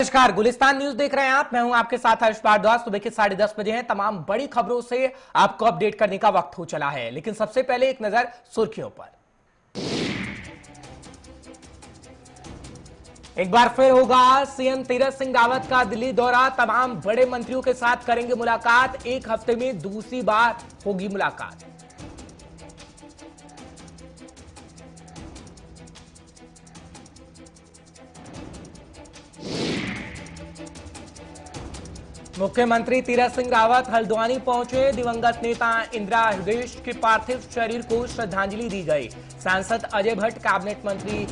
नमस्कार, गुलिस्तान न्यूज देख रहे हैं आप। मैं हूं आपके साथ हर्ष भारद्वाज। सुबह के 10:30 बजे हैं। तमाम बड़ी खबरों से आपको अपडेट करने का वक्त हो चला है, लेकिन सबसे पहले एक नजर सुर्खियों पर। एक बार फिर होगा सीएम तीरथ सिंह रावत का दिल्ली दौरा। तमाम बड़े मंत्रियों के साथ करेंगे मुलाकात। एक हफ्ते में दूसरी बार होगी मुलाकात। मुख्यमंत्री तीरथ सिंह रावत हल्द्वानी पहुंचे। दिवंगत नेता इंदिरा हृदयेश के पार्थिव शरीर को श्रद्धांजलि दी गई। सांसद अजय भट्ट, कैबिनेट मंत्री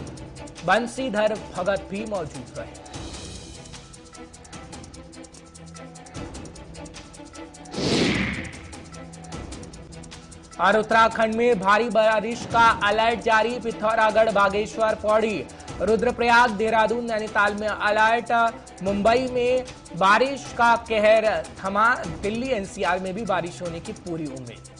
बंशीधर भगत भी मौजूद रहे। और उत्तराखंड में भारी बारिश का अलर्ट जारी। पिथौरागढ़, बागेश्वर, पौड़ी, रुद्रप्रयाग, देहरादून, नैनीताल में अलर्ट। मुंबई में बारिश का कहर थमा। दिल्ली एनसीआर में भी बारिश होने की पूरी उम्मीद।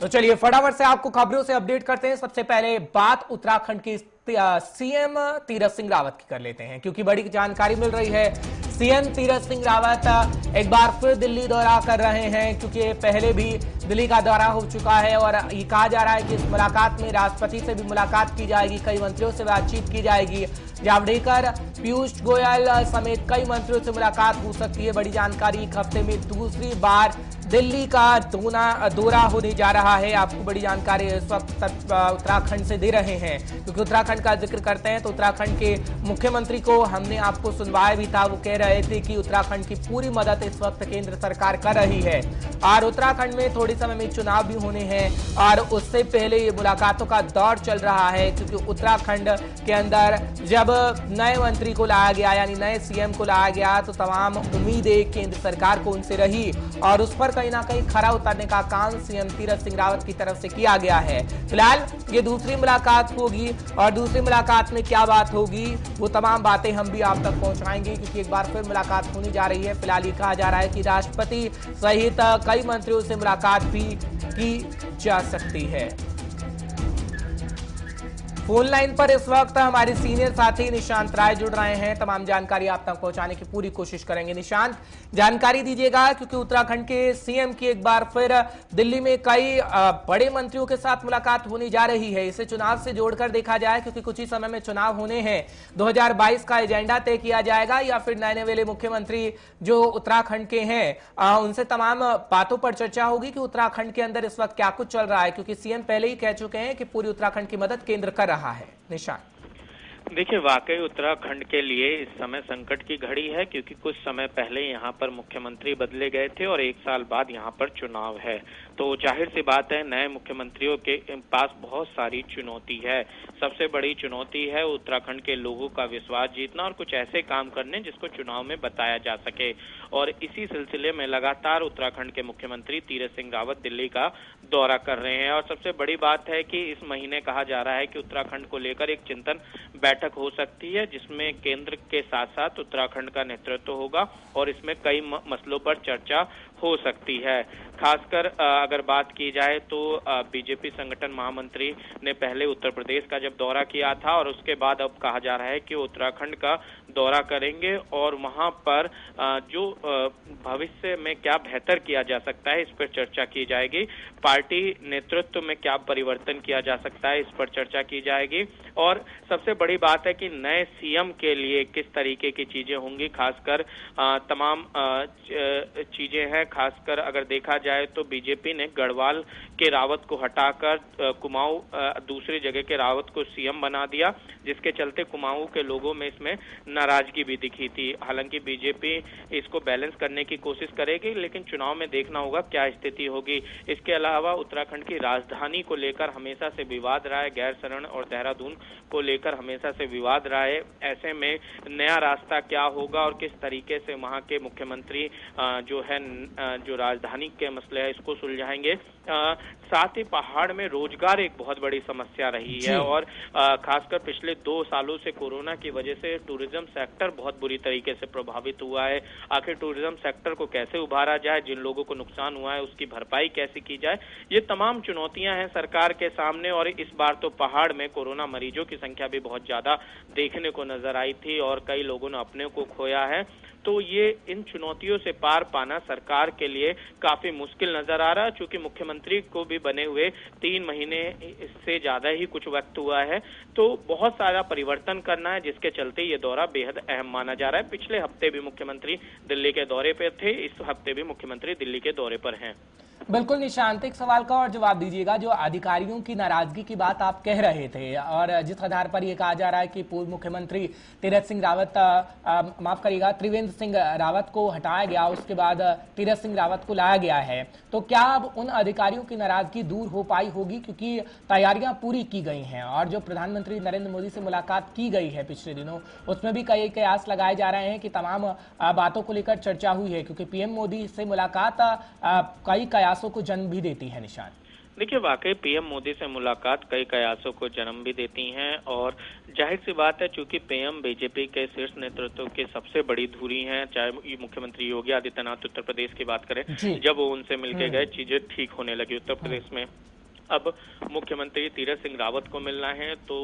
तो चलिए फटाफट से आपको खबरों से अपडेट करते हैं। सबसे पहले बात उत्तराखंड के सीएम तीरथ सिंह रावत की कर लेते हैं, क्योंकि बड़ी जानकारी मिल रही है। सीएम तीरथ सिंह रावत एक बार फिर दिल्ली दौरा कर रहे हैं, क्योंकि पहले भी दिल्ली का दौरा हो चुका है और ये कहा जा रहा है कि इस मुलाकात में राष्ट्रपति से भी मुलाकात की जाएगी, कई मंत्रियों से बातचीत की जाएगी। जावड़ेकर, पीयूष गोयल समेत कई मंत्रियों से मुलाकात हो सकती है। बड़ी जानकारी, एक हफ्ते में दूसरी बार दिल्ली का दौरा होने जा रहा है। आपको बड़ी जानकारी इस वक्त उत्तराखंड से दे रहे हैं, क्योंकि उत्तराखंड का जिक्र करते हैं तो उत्तराखंड के मुख्यमंत्री को हमने आपको सुनवाया भी था। वो कह रहे थे कि उत्तराखंड की पूरी मदद इस वक्त केंद्र सरकार कर रही है और उत्तराखंड में थोड़े समय में चुनाव भी होने हैं और उससे पहले ये मुलाकातों का दौर चल रहा है, क्योंकि उत्तराखंड के अंदर जब नए मंत्री को लाया गया, यानी नए सीएम को लाया गया, तो तमाम उम्मीदें केंद्र सरकार को उनसे रही और उस पर कहीं ना कहीं खरा उतरने का काम सीएम तीरथ सिंह रावत की तरफ से किया गया है। फिलहाल ये दूसरी मुलाकात होगी और दूसरी मुलाकात में क्या बात होगी वो तमाम बातें हम भी आप तक पहुंचाएंगे, क्योंकि एक बार फिर मुलाकात होने जा रही है। फिलहाल ये कहा जा रहा है कि राष्ट्रपति सहित कई मंत्रियों से मुलाकात भी की जा सकती है। फोन लाइन पर इस वक्त हमारे सीनियर साथी निशांत राय जुड़ रहे हैं। तमाम जानकारी आप तक पहुंचाने की पूरी कोशिश करेंगे। निशांत, जानकारी दीजिएगा, क्योंकि उत्तराखंड के सीएम की एक बार फिर दिल्ली में कई बड़े मंत्रियों के साथ मुलाकात होने जा रही है। इसे चुनाव से जोड़कर देखा जाए, क्योंकि कुछ ही समय में चुनाव होने हैं। 2022 का एजेंडा तय किया जाएगा या फिर नए नवेले मुख्यमंत्री जो उत्तराखंड के हैं उनसे तमाम बातों पर चर्चा होगी कि उत्तराखंड के अंदर इस वक्त क्या कुछ चल रहा है, क्योंकि सीएम पहले ही कह चुके हैं कि पूरी उत्तराखंड की मदद केंद्र कर रहा है। निशान, देखिए, वाकई उत्तराखंड के लिए इस समय संकट की घड़ी है, क्योंकि कुछ समय पहले यहाँ पर मुख्यमंत्री बदले गए थे और एक साल बाद यहाँ पर चुनाव है। तो जाहिर सी बात है, नए मुख्यमंत्रियों के पास बहुत सारी चुनौती है। सबसे बड़ी चुनौती है उत्तराखंड के लोगों का विश्वास जीतना और कुछ ऐसे काम करने जिसको चुनाव में बताया जा सके। और इसी सिलसिले में लगातार उत्तराखंड के मुख्यमंत्री तीरथ सिंह रावत दिल्ली का दौरा कर रहे हैं। और सबसे बड़ी बात है कि इस महीने कहा जा रहा है कि उत्तराखंड को लेकर एक चिंतन बैठक हो सकती है, जिसमें केंद्र के साथ साथ उत्तराखंड का नेतृत्व होगा और इसमें कई मसलों पर चर्चा हो सकती है। खासकर अगर बात की जाए तो बीजेपी संगठन महामंत्री ने पहले उत्तर प्रदेश का जब दौरा किया था और उसके बाद अब कहा जा रहा है कि वो उत्तराखंड का दौरा करेंगे और वहां पर जो भविष्य में क्या बेहतर किया जा सकता है इस पर चर्चा की जाएगी। पार्टी नेतृत्व में क्या परिवर्तन किया जा सकता है इस पर चर्चा की जाएगी। और सबसे बड़ी बात है कि नए सीएम के लिए किस तरीके की चीजें होंगी, खासकर तमाम चीजें हैं। खासकर अगर देखा जाए तो बीजेपी ने गढ़वाल के रावत को हटाकर कुमाऊं दूसरी जगह के रावत को सीएम बना दिया, जिसके चलते कुमाऊं के लोगों में इसमें नाराजगी भी दिखी थी। हालांकि बीजेपी इसको बैलेंस करने की कोशिश करेगी, लेकिन चुनाव में देखना होगा क्या स्थिति होगी। इसके अलावा उत्तराखंड की राजधानी को लेकर हमेशा से विवाद रहा है, गैरसैंण और देहरादून को लेकर हमेशा से विवाद रहा है। ऐसे में नया रास्ता क्या होगा और किस तरीके से वहां के मुख्यमंत्री जो राजधानी के मसले है इसको सुलझाएंगे, साथ ही पहाड़ में रोजगार एक बहुत बड़ी समस्या रही है और खासकर पिछले 2 सालों से कोरोना की वजह से टूरिज्म सेक्टर बहुत बुरी तरीके से प्रभावित हुआ है। आखिर टूरिज्म सेक्टर को कैसे उभारा जाए, जिन लोगों को नुकसान हुआ है उसकी भरपाई कैसे की जाए, ये तमाम चुनौतियां हैं सरकार के सामने। और इस बार तो पहाड़ में कोरोना मरीजों की संख्या भी बहुत ज्यादा देखने को नजर आई थी और कई लोगों ने अपने को खोया है। तो ये इन चुनौतियों से पार पाना सरकार के लिए काफी मुश्किल नजर आ रहा है, चूंकि मुख्यमंत्री को भी बने हुए 3 महीने से ज्यादा ही कुछ वक्त हुआ है। तो बहुत सारा परिवर्तन करना है, जिसके चलते ये दौरा बेहद अहम माना जा रहा है। पिछले हफ्ते भी मुख्यमंत्री दिल्ली के दौरे पर थे, इस हफ्ते भी मुख्यमंत्री दिल्ली के दौरे पर हैं। बिल्कुल निशांत, एक सवाल का और जवाब दीजिएगा। जो अधिकारियों की नाराजगी की बात आप कह रहे थे और जिस आधार पर यह कहा जा रहा है कि पूर्व मुख्यमंत्री तीरथ सिंह रावत, माफ करिएगा, त्रिवेंद्र सिंह रावत को हटाया गया, उसके बाद तीरथ सिंह रावत को लाया गया है, तो क्या अब उन अधिकारियों की नाराजगी दूर हो पाई होगी? क्योंकि तैयारियां पूरी की गई हैं और जो प्रधानमंत्री नरेंद्र मोदी से मुलाकात की गई है पिछले दिनों, उसमें भी कई कयास लगाए जा रहे हैं कि तमाम बातों को लेकर चर्चा हुई है, क्योंकि पीएम मोदी से मुलाकात कई कयासों को जन्म भी देती है। निशान, देखिए, वाकई पीएम मोदी से मुलाकात कई कयासों को जन्म भी देती हैं और जाहिर सी बात है, चूंकि पीएम बीजेपी के शीर्ष नेतृत्व के सबसे बड़ी धुरी हैं। चाहे मुख्यमंत्री योगी आदित्यनाथ उत्तर प्रदेश की बात करें, जब वो उनसे मिलके गए चीजें ठीक होने लगी उत्तर प्रदेश में। अब मुख्यमंत्री तीरथ सिंह रावत को मिलना है, तो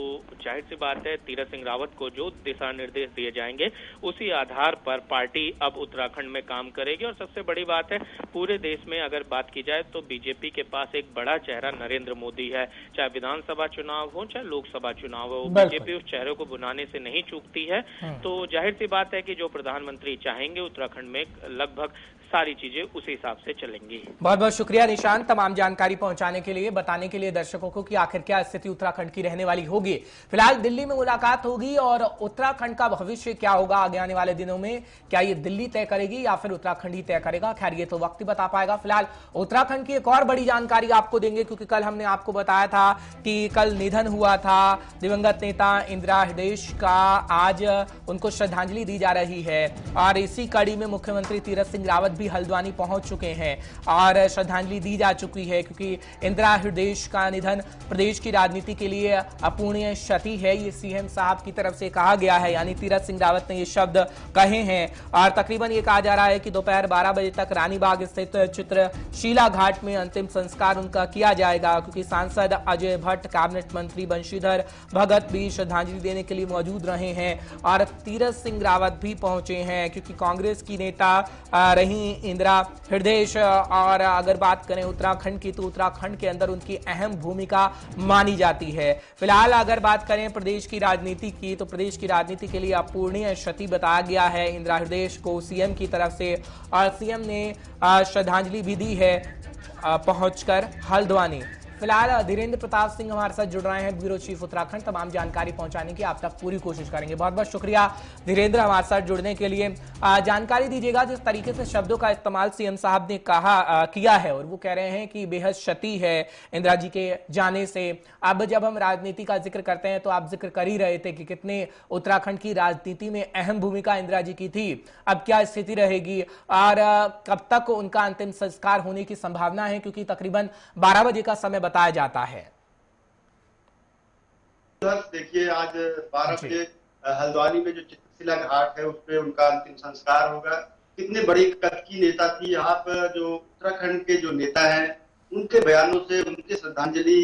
जाहिर सी बात है तीरथ सिंह रावत को जो दिशा निर्देश दिए जाएंगे उसी आधार पर पार्टी अब उत्तराखंड में काम करेगी। और सबसे बड़ी बात है, पूरे देश में अगर बात की जाए तो बीजेपी के पास एक बड़ा चेहरा नरेंद्र मोदी है। चाहे विधानसभा चुनाव हो चाहे लोकसभा चुनाव हो, बीजेपी उस चेहरे को बुलाने से नहीं चूकती है। तो जाहिर सी बात है कि जो प्रधानमंत्री चाहेंगे उत्तराखंड में लगभग सारी चीजें उसी हिसाब से चलेंगी। बहुत बहुत शुक्रिया निशांत, तमाम जानकारी पहुंचाने के लिए, बताने के लिए दर्शकों को कि आखिर क्या स्थिति उत्तराखंड की रहने वाली होगी। फिलहाल दिल्ली में मुलाकात होगी और उत्तराखंड का भविष्य क्या होगा आगे आने वाले दिनों में, क्या ये दिल्ली तय करेगी या फिर उत्तराखंड ही तय करेगा, खैर ये तो वक्त ही बता पाएगा। फिलहाल उत्तराखंड की एक और बड़ी जानकारी आपको देंगे, क्योंकि कल हमने आपको बताया था कि कल निधन हुआ था दिवंगत नेता इंदिरा हृदयेश का, आज उनको श्रद्धांजलि दी जा रही है और इसी कड़ी में मुख्यमंत्री तीरथ सिंह रावत भी हल्द्वानी पहुंच चुके हैं और श्रद्धांजलि दी जा चुकी है, क्योंकि इंदिरा हृदयेश का निधन प्रदेश की राजनीति के लिए अपूरणीय क्षति है, ये सीएम साहब की तरफ से कहा गया है, यानी तीरथ सिंह रावत ने ये शब्द कहे हैं। और तकरीबन ये कहा जा रहा है कि दोपहर 12 बजे तक रानीबाग स्थित चित्रशीला घाट में अंतिम संस्कार उनका किया जाएगा, क्योंकि सांसद अजय भट्ट, कैबिनेट मंत्री बंशीधर भगत भी श्रद्धांजलि देने के लिए मौजूद रहे हैं और तीरथ सिंह रावत भी पहुंचे हैं, क्योंकि कांग्रेस की नेता रही इंदिरा हृदयेश। और अगर बात करें उत्तराखंड की, तो उत्तराखंड के अंदर उनकी अहम भूमिका मानी जाती है। फिलहाल अगर बात करें प्रदेश की राजनीति की, तो प्रदेश की राजनीति के लिए अपूरणीय क्षति बताया गया है इंदिरा हृदयेश को सीएम की तरफ से, और सीएम ने श्रद्धांजलि भी दी है पहुंचकर हल्द्वानी। फिलहाल धीरेन्द्र प्रताप सिंह हमारे साथ जुड़ रहे हैं, ब्यूरो चीफ उत्तराखंड, तमाम जानकारी पहुंचाने की आप तक पूरी कोशिश करेंगे। बहुत बहुत शुक्रिया धीरेन्द्र हमारे साथ जुड़ने के लिए। जानकारी दीजिएगा, जिस तरीके से शब्दों का इस्तेमाल सीएम साहब ने किया है और वो कह रहे हैं कि बेहद क्षति है इंदिरा जी के जाने से। अब जब हम राजनीति का जिक्र करते हैं तो आप जिक्र कर ही रहे थे कि कितने उत्तराखंड की राजनीति में अहम भूमिका इंदिरा जी की थी, अब क्या स्थिति रहेगी और कब तक उनका अंतिम संस्कार होने की संभावना है, क्योंकि तकरीबन 12 बजे का समय बताया जाता है। देखिए, आज 12 बजे हल्द्वानी में जो चित्रशिला घाट है उस पे उनका अंतिम संस्कार होगा। कितने बड़ी कद की नेता थी, यहाँ पर जो उत्तराखंड के जो नेता हैं उनके बयानों से उनके श्रद्धांजलि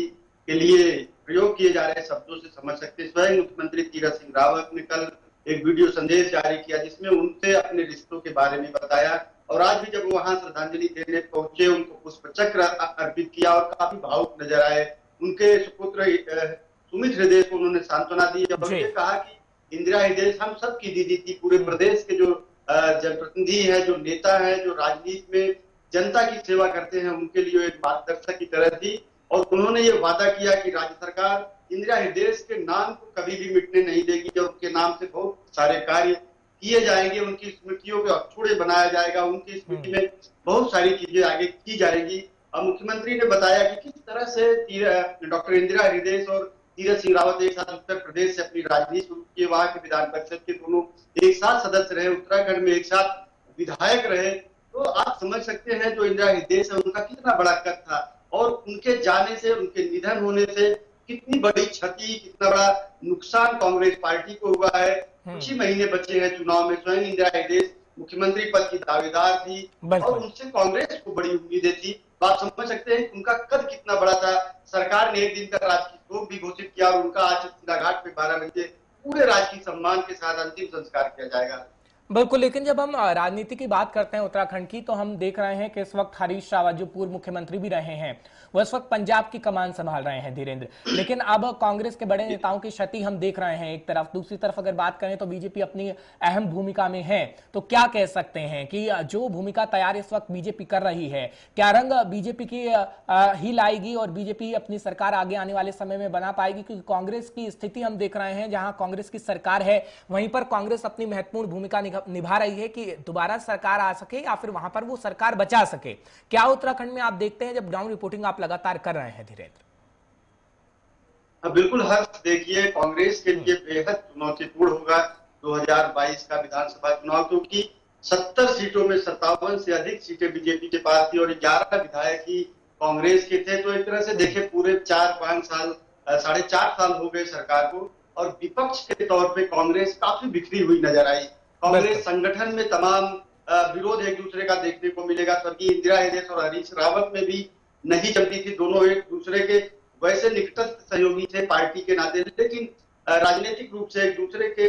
के लिए प्रयोग किए जा रहे शब्दों से समझ सकते हैं। स्वयं मुख्यमंत्री तीरथ सिंह रावत ने कल एक वीडियो संदेश जारी किया, जिसमें उनसे अपने रिश्तों के बारे में बताया और आज भी जब वहां श्रद्धांजलि देने पहुंचे उनको पुष्प चक्र अर्पित किया और काफी भावुक नजर आए। उनके सुपुत्र सुमित हृदयेश को उन्होंने सांत्वना दी और ये कहा कि इंदिरा हृदयेश हम सब की दीदी थी, पूरे प्रदेश के जो जनप्रतिनिधि है, जो नेता है, जो राजनीति में जनता की सेवा करते हैं, उनके लिए एक मार्गदर्शक की तरह थी। और उन्होंने ये वादा किया कि राज्य सरकार इंदिरा हृदयेश के नाम को कभी भी मिटने नहीं देगी और उनके नाम से बहुत सारे कार्य किए जाएंगे, उनकी स्मृतियों को अक्षुण्य बनाया जाएगा, उनकी स्मृति में बहुत सारी चीजें आगे की जाएगी। और मुख्यमंत्री ने बताया कि किस तरह से डॉक्टर इंदिरा हृदयेश और तीरथ सिंह रावत एक साथ उत्तर प्रदेश से अपनी राजनीति शुरू की, वहां के विधान परिषद के दोनों एक साथ सदस्य रहे, उत्तराखंड में एक साथ विधायक रहे। तो आप समझ सकते हैं जो इंदिरा हृदयेश है उनका कितना बड़ा कद था और उनके जाने से, उनके निधन होने से कितनी बड़ी क्षति, कितना बड़ा नुकसान कांग्रेस पार्टी को हुआ है। कुछ ही महीने बचे हैं चुनाव में। स्वयं इंदिरा हृदयेश मुख्यमंत्री पद की दावेदार थी और उनसे कांग्रेस को बड़ी उम्मीदें थी। तो आप समझ सकते हैं उनका कद कितना बड़ा था। सरकार ने एक दिन का राजकीय शोक भी घोषित किया और उनका आज चित्तला घाट पे 12 बजे पूरे राजकीय सम्मान के साथ अंतिम संस्कार किया जाएगा। बिल्कुल, लेकिन जब हम राजनीति की बात करते हैं उत्तराखंड की, तो हम देख रहे हैं कि इस वक्त हरीश रावत जो पूर्व मुख्यमंत्री भी रहे हैं, वो इस वक्त पंजाब की कमान संभाल रहे हैं धीरेन्द्र। लेकिन अब कांग्रेस के बड़े नेताओं की क्षति हम देख रहे हैं एक तरफ। दूसरी तरफ अगर बात करें तो बीजेपी अपनी अहम भूमिका में है। तो क्या कह सकते हैं कि जो भूमिका तैयार इस वक्त बीजेपी कर रही है, क्या रंग बीजेपी की ही लाएगी और बीजेपी अपनी सरकार आगे आने वाले समय में बना पाएगी? क्योंकि कांग्रेस की स्थिति हम देख रहे हैं, जहां कांग्रेस की सरकार है वहीं पर कांग्रेस अपनी महत्वपूर्ण भूमिका निभा रही है कि दोबारा सरकार आ सके या फिर वहां पर वो सरकार बचा सके। क्या उत्तराखंड में आप देखते हैं, जब ग्राउंड रिपोर्टिंग आप लगातार कर रहे हैं धीरेन्द्र? बिल्कुल हर्ष, देखिए कांग्रेस के लिए बेहद चुनौतीपूर्ण होगा 2022 का विधानसभा चुनाव, क्योंकि 70 सीटों में 57 से अधिक सीटें बीजेपी के पास थी और 11 विधायक ही कांग्रेस के थे। तो एक तरह से देखे पूरे 4-5 साल, 4.5 साल हो गए सरकार को और विपक्ष के तौर पे कांग्रेस काफी बिखरी हुई नजर आई। कांग्रेस संगठन में तमाम विरोध एक दूसरे का देखने को मिलेगा। स्वर्गीय इंदिरा हृदयेश और हरीश रावत में भी नहीं जमती थी। दोनों एक दूसरे के वैसे निकटस्थ सहयोगी थे पार्टी के नाते, लेकिन राजनीतिक रूप से एक दूसरे के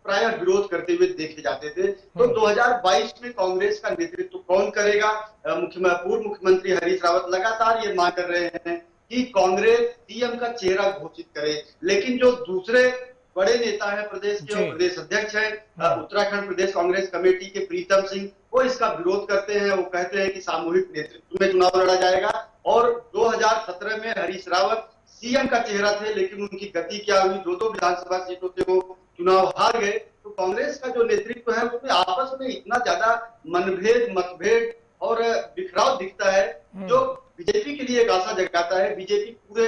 प्राय विरोध करते हुए देखे जाते थे। तो 2022 में कांग्रेस का नेतृत्व कौन करेगा? पूर्व मुख्यमंत्री हरीश रावत लगातार ये मांग कर रहे हैं कि कांग्रेस सीएम का चेहरा घोषित करे, लेकिन जो दूसरे बड़े नेता है प्रदेश के, प्रदेश अध्यक्ष है उत्तराखंड प्रदेश कांग्रेस कमेटी के प्रीतम सिंह, वो इसका विरोध करते हैं। वो कहते हैं कि सामूहिक नेतृत्व में चुनाव लड़ा जाएगा। और 2017 में हरीश रावत सीएम का चेहरा थे, लेकिन उनकी गति क्या हुई, 2 विधानसभा सीटों से वो चुनाव हार गए। तो कांग्रेस का जो नेतृत्व है उसमें आपस में इतना ज्यादा मनभेद, मतभेद और बिखराव दिखता है, जो बीजेपी के लिए एक आशा जगाता है। बीजेपी पूरे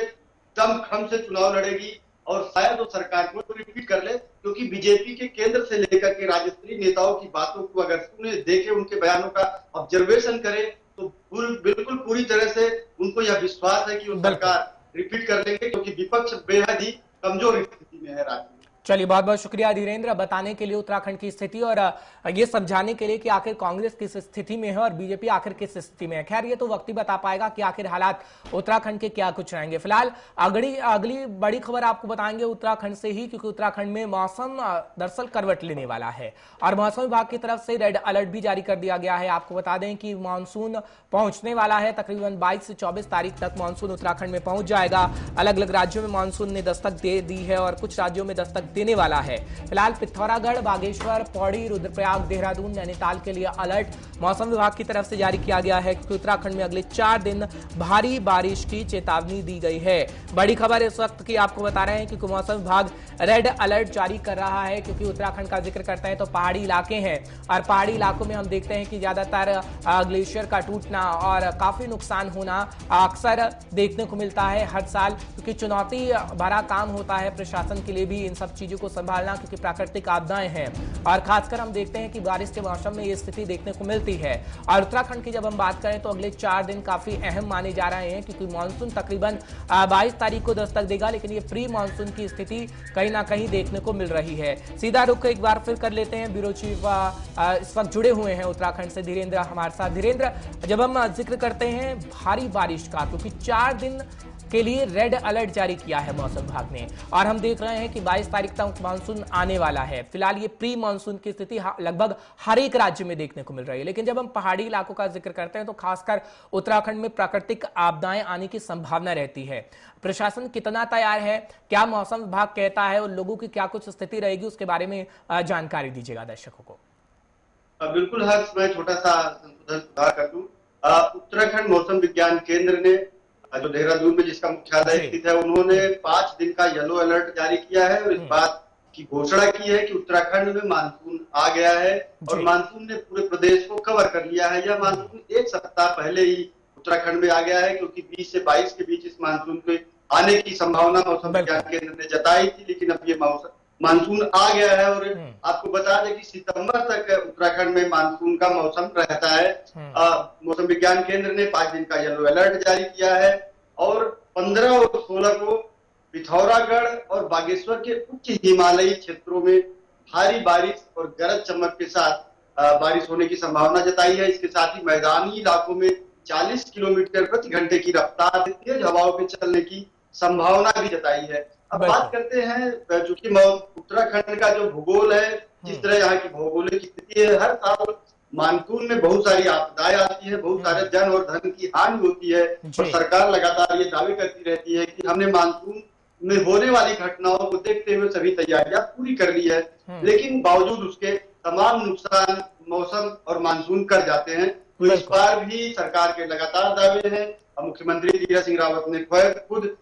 दमखम से चुनाव लड़ेगी और शायद वो सरकार को रिपीट कर ले, क्योंकि बीजेपी के केंद्र से लेकर के राज्य स्तरीय नेताओं की बातों को अगर सुने, देखे, उनके बयानों का ऑब्जर्वेशन करे, तो बिल्कुल पूरी तरह से उनको यह विश्वास है कि वो सरकार रिपीट कर लेंगे, क्योंकि विपक्ष बेहद ही कमजोर स्थिति में है राज्य में। चलिए, बहुत बहुत शुक्रिया धीरेन्द्र बताने के लिए उत्तराखंड की स्थिति और ये समझाने के लिए कि आखिर कांग्रेस किस स्थिति में है और बीजेपी आखिर किस स्थिति में है। खैर, ये तो वक्त ही बता पाएगा कि आखिर हालात उत्तराखंड के क्या कुछ रहेंगे। फिलहाल अगली बड़ी खबर आपको बताएंगे उत्तराखंड से ही, क्योंकि उत्तराखंड में मौसम दरअसल करवट लेने वाला है और मौसम विभाग की तरफ से रेड अलर्ट भी जारी कर दिया गया है। आपको बता दें कि मानसून पहुंचने वाला है। तकरीबन 22 से 24 तारीख तक मानसून उत्तराखंड में पहुंच जाएगा। अलग अलग राज्यों में मानसून ने दस्तक दे दी है और कुछ राज्यों में दस्तक देने वाला है। फिलहाल पिथौरागढ़, बागेश्वर, पौड़ी, रुद्रप्रयाग, देहरादून, नैनीताल के लिए अलर्ट मौसम विभाग की तरफ से जारी किया गया है, क्योंकि उत्तराखंड में अगले 4 दिन भारी बारिश की चेतावनी दी गई है। बड़ी खबर इस वक्त की आपको बता रहे हैं क्योंकि मौसम विभाग रेड अलर्ट जारी कर रहा है, क्योंकि उत्तराखंड का जिक्र करते हैं तो पहाड़ी इलाके हैं और पहाड़ी इलाकों में हम देखते हैं कि ज्यादातर ग्लेशियर का टूटना और काफी नुकसान होना अक्सर देखने को मिलता है हर साल, क्योंकि चुनौती भरा काम होता है प्रशासन के लिए भी इन सब चीजों को संभालना, क्योंकि प्राकृतिक आपदाएं हैं और खासकर हम देखते हैं कि बारिश के मौसम में ये स्थिति देखने को मिलती है। और उत्तराखंड की जब हम बात करें तो अगले 4 दिन काफी अहम माने जा रहे हैं, क्योंकि मानसून तकरीबन 22 तारीख को दस्तक देगा, लेकिन ये प्री मानसून की स्थिति कहीं ना कहीं देखने को मिल रही है। सीधा रुख एक बार फिर कर लेते हैं, ब्यूरो चीफ इस वक्त जुड़े हुए हैं उत्तराखंड से धीरेन्द्र हमारे साथ। धीरेन्द्र, जब हम जिक्र करते हैं भारी बारिश का, क्योंकि 4 दिन के लिए रेड अलर्ट जारी किया है मौसम विभाग ने और हम देख रहे हैं कि 22 तारीख तक मानसून आने वाला है। फिलहाल ये प्री मानसून की स्थिति लगभग हर एक राज्य में देखने को मिल रही है, लेकिन जब हम पहाड़ी इलाकों का जिक्र करते हैं तो खासकर उत्तराखंड में प्राकृतिक आपदाएं आने की संभावना रहती है। प्रशासन कितना तैयार है, क्या मौसम विभाग कहता है और लोगों की क्या कुछ स्थिति रहेगी, उसके बारे में जानकारी दीजिएगा दर्शकों को। बिल्कुल हर्ष, मैं छोटा सा संशोधन सुधार कर दूं। उत्तराखंड मौसम विज्ञान केंद्र ने जो देहरादून में जिसका मुख्यालय स्थित है, उन्होंने 5 दिन का येलो अलर्ट जारी किया है और इस बात की घोषणा की है कि उत्तराखंड में मानसून आ गया है और मानसून ने पूरे प्रदेश को कवर कर लिया है। यह मानसून 1 सप्ताह पहले ही उत्तराखंड में आ गया है, क्योंकि 20 से 22 के बीच इस मानसून के आने की संभावना मौसम विज्ञान केंद्र ने जताई थी, लेकिन अब ये मानसून आ गया है। और आपको बता दें कि सितंबर तक उत्तराखंड में मानसून का मौसम रहता है। मौसम विज्ञान केंद्र ने 5 दिन का येलो अलर्ट जारी किया है और 15 और 16 को पिथौरागढ़ और बागेश्वर के उच्च हिमालयी क्षेत्रों में भारी बारिश और गरज चमक के साथ बारिश होने की संभावना जताई है। इसके साथ ही मैदानी इलाकों में 40 किलोमीटर प्रति घंटे की रफ्तार से तेज हवाओं के चलने की संभावना भी जताई है। अब बात करते हैं, चूंकि उत्तराखंड का जो भूगोल है, जिस तरह यहाँ की भौगोलिक स्थिति है, हर साल मानसून में बहुत सारी आपदाएं आती है, बहुत सारे जन और धन की हानि होती है और सरकार लगातार ये दावे करती रहती है कि हमने मानसून में होने वाली घटनाओं को देखते हुए सभी तैयारियां पूरी कर ली है, लेकिन बावजूद उसके तमाम नुकसान मौसम और मानसून कर जाते हैं। तो इस बार भी सरकार के लगातार दावे हैं। मुख्यमंत्री तीरथ सिंह रावत ने खुद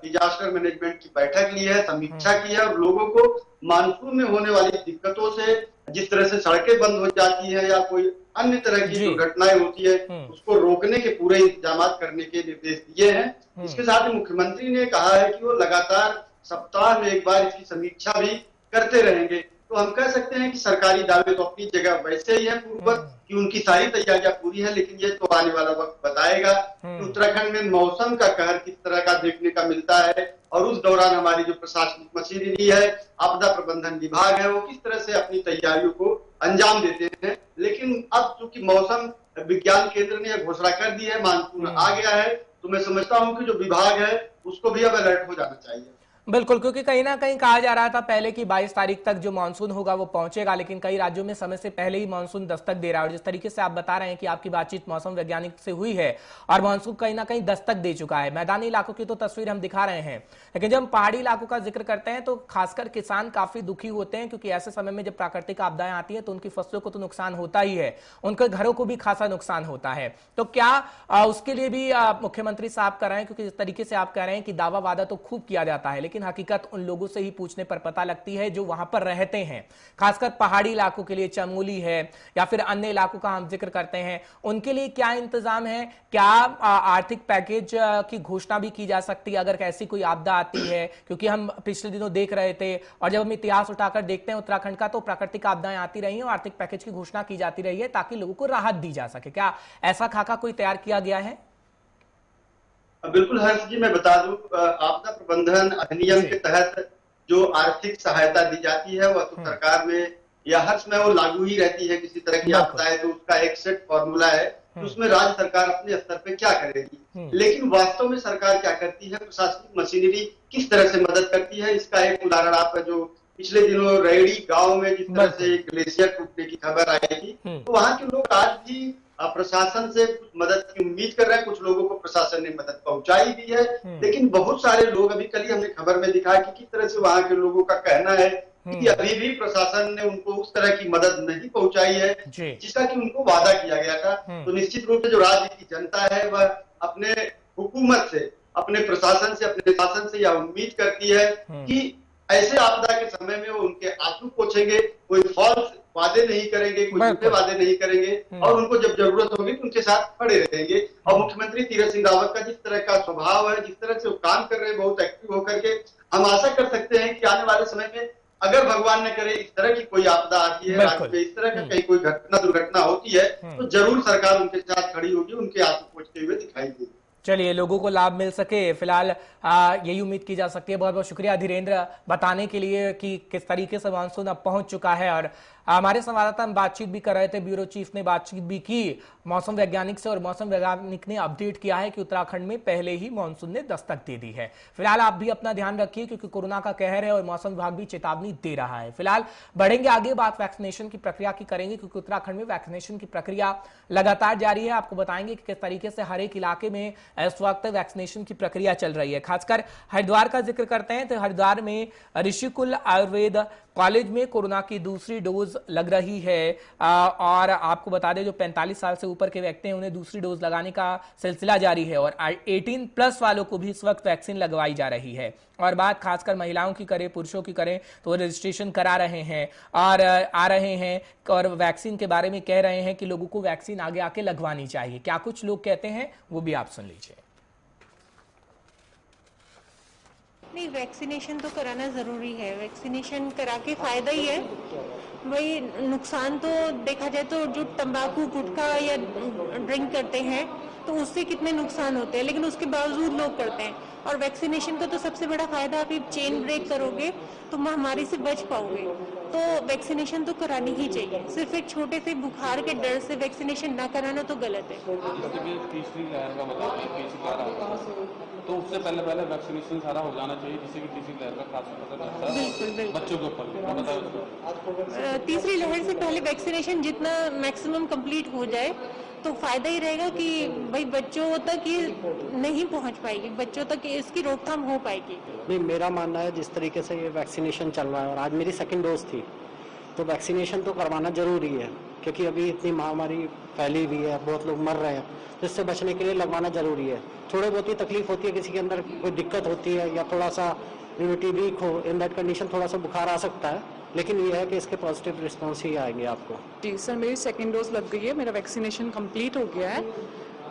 डिजास्टर मैनेजमेंट की बैठक ली है, समीक्षा की है और लोगों को मानसून में होने वाली दिक्कतों से, जिस तरह से सड़कें बंद हो जाती है या कोई अन्य तरह की दुर्घटनाएं होती है, उसको रोकने के पूरे इंतजाम करने के निर्देश दिए हैं। इसके साथ ही मुख्यमंत्री ने कहा है कि वो लगातार सप्ताह में एक बार इसकी समीक्षा भी करते रहेंगे। तो हम कह सकते हैं कि सरकारी दावे तो अपनी जगह वैसे ही है पूर्ववत कि उनकी सारी तैयारियां पूरी है, लेकिन ये तो आने वाला वक्त बताएगा कि उत्तराखंड में मौसम का कहर किस तरह का देखने का मिलता है और उस दौरान हमारी जो प्रशासनिक मशीनरी है, आपदा प्रबंधन विभाग है, वो किस तरह से अपनी तैयारियों को अंजाम देते हैं। लेकिन अब चूंकि मौसम विज्ञान केंद्र ने यह घोषणा कर दी है, मानसून आ गया है, तो मैं समझता हूँ कि जो विभाग है उसको भी अब अलर्ट हो जाना चाहिए। बिल्कुल, क्योंकि कहीं ना कहीं कहा जा रहा था पहले कि 22 तारीख तक जो मानसून होगा वो पहुंचेगा, लेकिन कई राज्यों में समय से पहले ही मानसून दस्तक दे रहा है। और जिस तरीके से आप बता रहे हैं कि आपकी बातचीत मौसम वैज्ञानिक से हुई है और मानसून कहीं ना कहीं दस्तक दे चुका है। मैदानी इलाकों की तो तस्वीर हम दिखा रहे हैं, लेकिन जब हम पहाड़ी इलाकों का जिक्र करते हैं तो खासकर किसान काफी दुखी होते हैं, क्योंकि ऐसे समय में जब प्राकृतिक आपदाएं आती है तो उनकी फसलों को तो नुकसान होता ही है, उनके घरों को भी खासा नुकसान होता है। तो क्या उसके लिए भी मुख्यमंत्री साहब कर रहे हैं? क्योंकि जिस तरीके से आप कह रहे हैं कि दावा वादा तो खूब किया जाता है, लेकिन हकीकत उन लोगों से ही पूछने पर पता लगती है जो वहां पर रहते हैं। खासकर पहाड़ी इलाकों के लिए चमोली है या फिर अन्य इलाकों का हम जिक्र करते हैं, उनके लिए क्या इंतजाम है? क्या आर्थिक पैकेज की घोषणा भी की जा सकती है अगर ऐसी कोई आपदा आती है? क्योंकि हम पिछले दिनों देख रहे थे और जब हम इतिहास उठाकर देखते हैं उत्तराखंड का, तो प्राकृतिक आपदाएं आती रही हैं और आर्थिक पैकेज की घोषणा की जाती रही है ताकि लोगों को राहत दी जा सके। क्या ऐसा खाका कोई तैयार किया गया है? बिल्कुल हर्ष जी, मैं बता दूं, आपदा प्रबंधन अधिनियम के तहत जो आर्थिक सहायता दी जाती है वह तो सरकार में या हर समय वो लागू ही रहती है। किसी तरह की आपदा है तो उसका एक सेट फॉर्मूला है, तो उसमें राज्य सरकार अपने स्तर पे क्या करेगी। लेकिन वास्तव में सरकार क्या करती है, प्रशासनिक मशीनरी किस तरह से मदद करती है, इसका एक उदाहरण आप जो पिछले दिनों रेडी गांव में जिस तरह से ग्लेशियर टूटने की खबर आई थी, तो वहां के लोग आज भी प्रशासन से कुछ मदद की उम्मीद कर रहे हैं। कुछ लोगों को प्रशासन ने मदद पहुंचाई भी है, लेकिन बहुत सारे लोग, अभी कल ही हमने खबर में दिखाया कि किस तरह से वहां के लोगों का कहना है कि अभी भी प्रशासन ने उनको उस तरह की मदद नहीं पहुंचाई है जिसका कि उनको वादा किया गया था। तो निश्चित रूप से जो राज्य की जनता है वह अपने हुकूमत से, अपने प्रशासन से, अपने शासन से यह उम्मीद करती है कि ऐसे आपदा के समय में वो उनके आंसू पोंछेंगे, कोई फॉल्स वादे नहीं करेंगे, कोई झूठे वादे नहीं करेंगे और उनको जब जरूरत होगी तो उनके साथ खड़े रहेंगे। और मुख्यमंत्री तीरथ सिंह रावत का जिस तरह का स्वभाव है, जिस तरह से वो काम कर रहे हैं बहुत एक्टिव होकर के, हम आशा कर सकते हैं कि आने वाले समय में अगर भगवान न करे इस तरह की कोई आपदा आती है, राज्य में इस तरह का कहीं कोई दुर्घटना होती है, तो जरूर सरकार उनके साथ खड़ी होगी, उनके आंसू पोंछते हुए दिखाई देगी। चलिए, लोगों को लाभ मिल सके, फिलहाल यही उम्मीद की जा सकती है। बहुत बहुत शुक्रिया धीरेन्द्र बताने के लिए कि किस तरीके से मानसून अब पहुंच चुका है। और हमारे संवाददाता हम बातचीत भी कर रहे थे, ब्यूरो चीफ ने बातचीत भी की मौसम वैज्ञानिक से और मौसम वैज्ञानिक ने अपडेट किया है कि उत्तराखंड में पहले ही मानसून ने दस्तक दे दी है। फिलहाल आप भी अपना ध्यान रखिए क्योंकि कोरोना का कहर है और मौसम विभाग भी चेतावनी दे रहा है। फिलहाल बढ़ेंगे आगे, बात वैक्सीनेशन की प्रक्रिया की करेंगे क्योंकि उत्तराखंड में वैक्सीनेशन की प्रक्रिया लगातार जारी है। आपको बताएंगे कि किस तरीके से हर एक इलाके में इस वक्त वैक्सीनेशन की प्रक्रिया चल रही है। खासकर हरिद्वार का जिक्र करते हैं तो हरिद्वार में ऋषिकुल आयुर्वेद कॉलेज में कोरोना की दूसरी डोज लग रही है और आपको बता दें जो 45 साल से ऊपर के व्यक्ति हैं उन्हें दूसरी डोज लगाने का सिलसिला जारी है और 18+ वालों को भी इस वक्त वैक्सीन लगवाई जा रही है। और बात खासकर महिलाओं की करें, पुरुषों की करें तो रजिस्ट्रेशन करा रहे हैं और आ रहे हैं और वैक्सीन के बारे में कह रहे हैं कि लोगों को वैक्सीन आगे आके लगवानी चाहिए। क्या कुछ लोग कहते हैं वो भी आप सुन लीजिए। नहीं, वैक्सीनेशन तो कराना ज़रूरी है। वैक्सीनेशन करा के फ़ायदा ही है। वही नुकसान तो देखा जाए तो जो तंबाकू, गुटखा या ड्रिंक करते हैं तो उससे कितने नुकसान होते हैं, लेकिन उसके बावजूद लोग करते हैं। और वैक्सीनेशन का तो सबसे बड़ा फ़ायदा, आप चेन ब्रेक करोगे तो महामारी से बच पाओगे। तो वैक्सीनेशन तो करानी ही चाहिए। सिर्फ एक छोटे से बुखार के डर से वैक्सीनेशन ना कराना तो गलत है। तीसरी लहर का बता दें, तीसरी लहर आ रही है तो उससे पहले वैक्सीनेशन सारा हो जाना चाहिए, जिससे कि तीसरी लहर का खास असर रहता है। बिल्कुल। बच्चों के ऊपर तीसरी लहर से पहले वैक्सीनेशन जितना मैक्सिमम कंप्लीट हो जाए तो फायदा ही रहेगा कि भाई बच्चों तक ये नहीं पहुंच पाएगी, बच्चों तक इसकी रोकथाम हो पाएगी। नहीं, मेरा मानना है जिस तरीके से ये वैक्सीनेशन चल रहा है और आज मेरी सेकंड डोज थी, तो वैक्सीनेशन तो करवाना जरूरी है क्योंकि अभी इतनी महामारी फैली हुई है, बहुत लोग मर रहे हैं, तो इससे बचने के लिए लगवाना जरूरी है। थोड़ी बहुत ही तकलीफ होती है, किसी के अंदर कोई दिक्कत होती है या थोड़ा सा इम्यूनिटी वीक हो, इन दैट कंडीशन थोड़ा सा बुखार आ सकता है, लेकिन ये है कि इसके पॉजिटिव रिस्पॉन्स ही आएंगे आपको। जी सर, मेरी सेकेंड डोज लग गई है, मेरा वैक्सीनेशन कंप्लीट हो गया है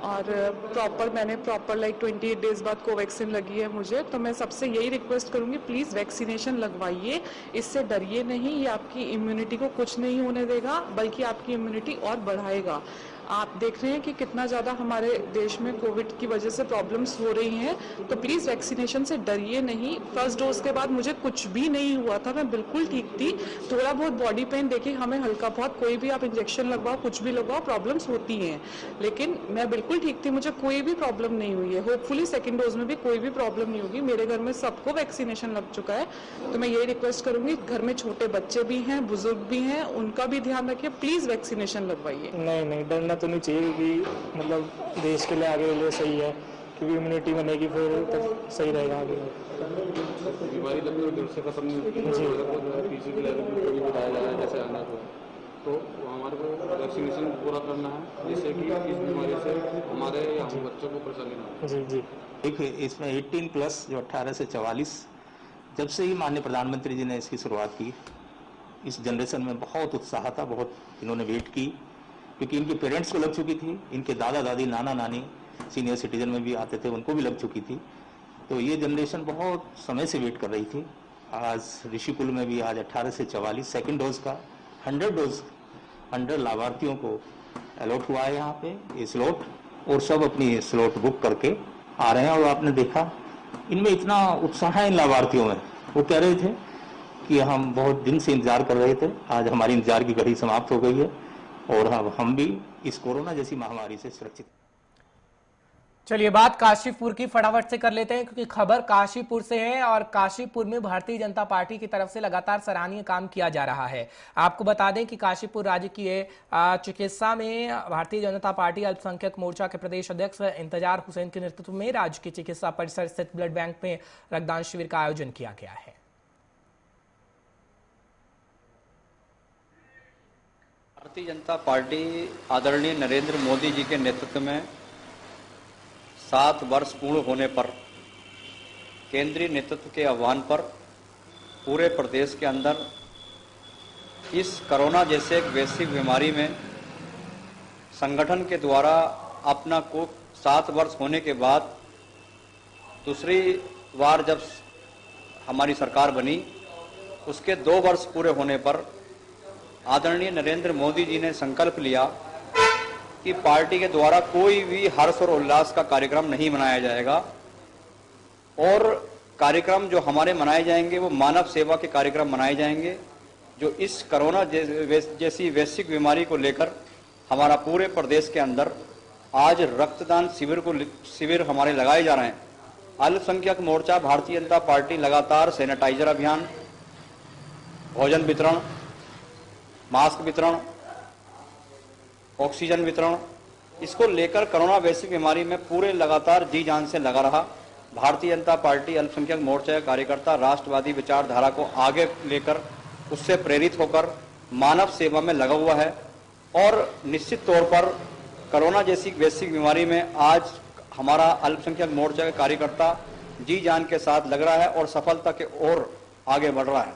और मैंने प्रॉपर लाइक 28 डेज बाद कोवैक्सीन लगी है मुझे। तो मैं सबसे यही रिक्वेस्ट करूंगी, प्लीज़ वैक्सीनेशन लगवाइए, इससे डरिए नहीं। ये आपकी इम्यूनिटी को कुछ नहीं होने देगा, बल्कि आपकी इम्यूनिटी और बढ़ाएगा। आप देख रहे हैं कि कितना ज़्यादा हमारे देश में कोविड की वजह से प्रॉब्लम्स हो रही हैं, तो प्लीज़ वैक्सीनेशन से डरिए नहीं। फर्स्ट डोज के बाद मुझे कुछ भी नहीं हुआ था, मैं बिल्कुल ठीक थी। थोड़ा बहुत बॉडी पेन, देखिए हमें हल्का बहुत, कोई भी आप इंजेक्शन लगवाओ, कुछ भी लगवाओ, प्रॉब्लम्स होती हैं, लेकिन मैं बिल्कुल ठीक थी, मुझे कोई भी प्रॉब्लम नहीं हुई है। होपफुली सेकेंड डोज में भी कोई भी प्रॉब्लम नहीं होगी। मेरे घर में सबको वैक्सीनेशन लग चुका है, तो मैं यही रिक्वेस्ट करूंगी, घर में छोटे बच्चे भी हैं, बुजुर्ग भी हैं, उनका भी ध्यान रखिए, प्लीज़ वैक्सीनेशन लगवाइए। नहीं, डरना तो नहीं चाहिए, क्योंकि मतलब देश के लिए आगे लिए सही है, क्योंकि इम्यूनिटी बनेगी फिर तब सही रहेगा आगे। बीमारी लगभग दिल से खत्म नहीं होती है, तीसरी लहर भी बताया जा रहा है जैसे आना को, तो हमारे को वैक्सीनेशन पूरा करना है, जिससे कि इस बीमारी से हमारे या हम बच्चों को परेशानी ना हो। जी देखिए, इसमें 18+ जो 18 से 44, जब से ही माननीय प्रधानमंत्री जी ने इसकी शुरुआत की, इस जनरेशन में बहुत उत्साह था, बहुत इन्होंने वेट की, क्योंकि इनके पेरेंट्स को लग चुकी थी, इनके दादा दादी, नाना नानी, सीनियर सिटीजन में भी आते थे, उनको भी लग चुकी थी। तो ये जनरेशन बहुत समय से वेट कर रही थी। आज ऋषिकुल में भी आज 18 से 44 सेकेंड डोज का 100 लाभार्थियों को अलॉट हुआ है यहाँ पे ये स्लॉट, और सब अपनी स्लॉट बुक करके आ रहे हैं। और आपने देखा इनमें इतना उत्साह है इन लाभार्थियों में, वो कह रहे थे कि हम बहुत दिन से इंतजार कर रहे थे, आज हमारी इंतजार की घड़ी समाप्त हो गई है और हम भी इस कोरोना जैसी महामारी से सुरक्षित। चलिए बात काशीपुर की फटाफट से कर लेते हैं, क्योंकि खबर काशीपुर से है और काशीपुर में भारतीय जनता पार्टी की तरफ से लगातार सराहनीय काम किया जा रहा है। आपको बता दें कि काशीपुर राजकीय चिकित्सा में भारतीय जनता पार्टी अल्पसंख्यक मोर्चा के प्रदेश अध्यक्ष इंतजार हुसैन के नेतृत्व में राजकीय चिकित्सा परिसर स्थित ब्लड बैंक में रक्तदान शिविर का आयोजन किया गया है। भारतीय जनता पार्टी आदरणीय नरेंद्र मोदी जी के नेतृत्व में 7 वर्ष पूर्ण होने पर केंद्रीय नेतृत्व के आह्वान पर पूरे प्रदेश के अंदर इस कोरोना जैसे एक वैश्विक बीमारी में संगठन के द्वारा अपना को 7 वर्ष होने के बाद दूसरी बार जब हमारी सरकार बनी, उसके 2 वर्ष पूरे होने पर आदरणीय नरेंद्र मोदी जी ने संकल्प लिया कि पार्टी के द्वारा कोई भी हर्ष और उल्लास का कार्यक्रम नहीं मनाया जाएगा, और कार्यक्रम जो हमारे मनाए जाएंगे वो मानव सेवा के कार्यक्रम मनाए जाएंगे, जो इस कोरोना जैसी वैश्विक बीमारी को लेकर हमारा पूरे प्रदेश के अंदर आज रक्तदान शिविर हमारे लगाए जा रहे हैं। अल्पसंख्यक मोर्चा भारतीय जनता पार्टी लगातार सैनिटाइजर अभियान, भोजन वितरण, मास्क वितरण, ऑक्सीजन वितरण, इसको लेकर कोरोना वैश्विक बीमारी में पूरे लगातार जी जान से लगा रहा। भारतीय जनता पार्टी अल्पसंख्यक मोर्चा कार्यकर्ता राष्ट्रवादी विचारधारा को आगे लेकर उससे प्रेरित होकर मानव सेवा में लगा हुआ है, और निश्चित तौर पर कोरोना जैसी वैश्विक बीमारी में आज हमारा अल्पसंख्यक मोर्चा का कार्यकर्ता जी जान के साथ लग रहा है और सफलता के ओर आगे बढ़ रहा है।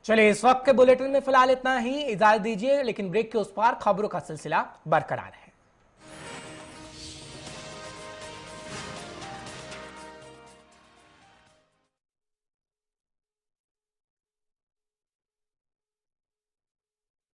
चलिए इस वक्त के बुलेटिन में फिलहाल इतना ही, इजाजत दीजिए, लेकिन ब्रेक के उस पार खबरों का सिलसिला बरकरार है।